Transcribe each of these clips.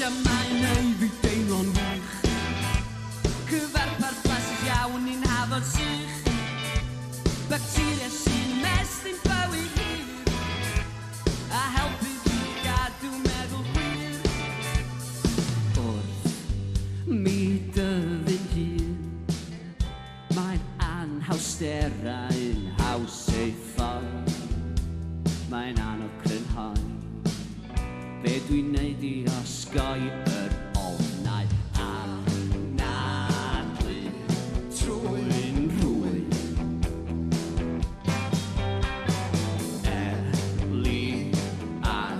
Kombucha mae'n ei fi deimlo'n wych. Cyfarpar blasus iawn i'n hafod sych. Bacteria sy'n mestyn bywyd hir, a helpu fi gadw meddwl gwir. Wrth mi dyfu'n hun, mae'n anhawsterau'n haws ei ffordd. Mae'n anodd crynhoi be dwi'n neud i osgoi yr ofnau anadlu trwy'n rhywun. Eli ar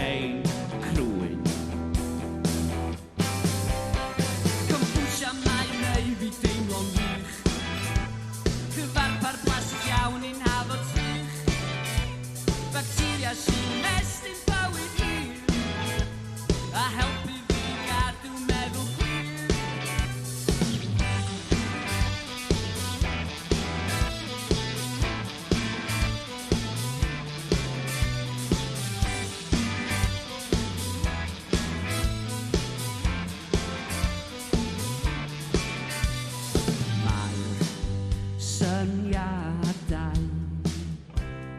ein crwyn. Kombucha mae'n ei fi deimlo'n wych. Cyfarpar blasus iawn i'n hafod sych. Bacteria sy'n mestyn bywyd hir, a helpu fi gadw meddwl gwir. Mae'r syniadau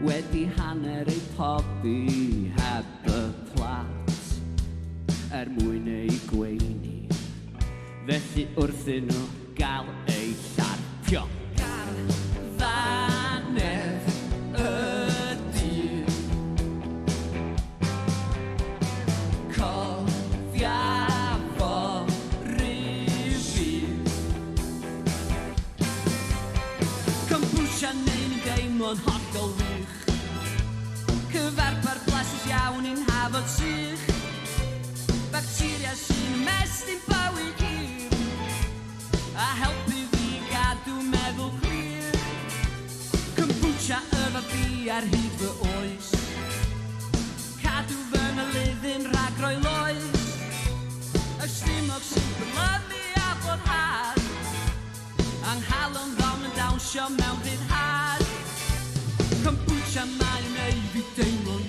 wedi hanner eu pobi heb y plat mwyn ei gweini, felly wrthyn nhw gael ei llarpio. Garfanedd y dydd, cofia fo rhyfydd. Kombucha neu'n deimlo'n hollol wych. Cyfarpar blasus iawn i'n hafod sych. Bacteria sy'n mestyn bywyd hir, a helpu fi gadw meddwl clir. Kombucha efo fi ar hyd fy oes, cadw fy nylyddyn rhag roi loes. Ystumog sy'n blynu a bodhad, anghalon ddom yn dawnsio mewn ryddhad. Kombucha mae'n ei fi deimlo'n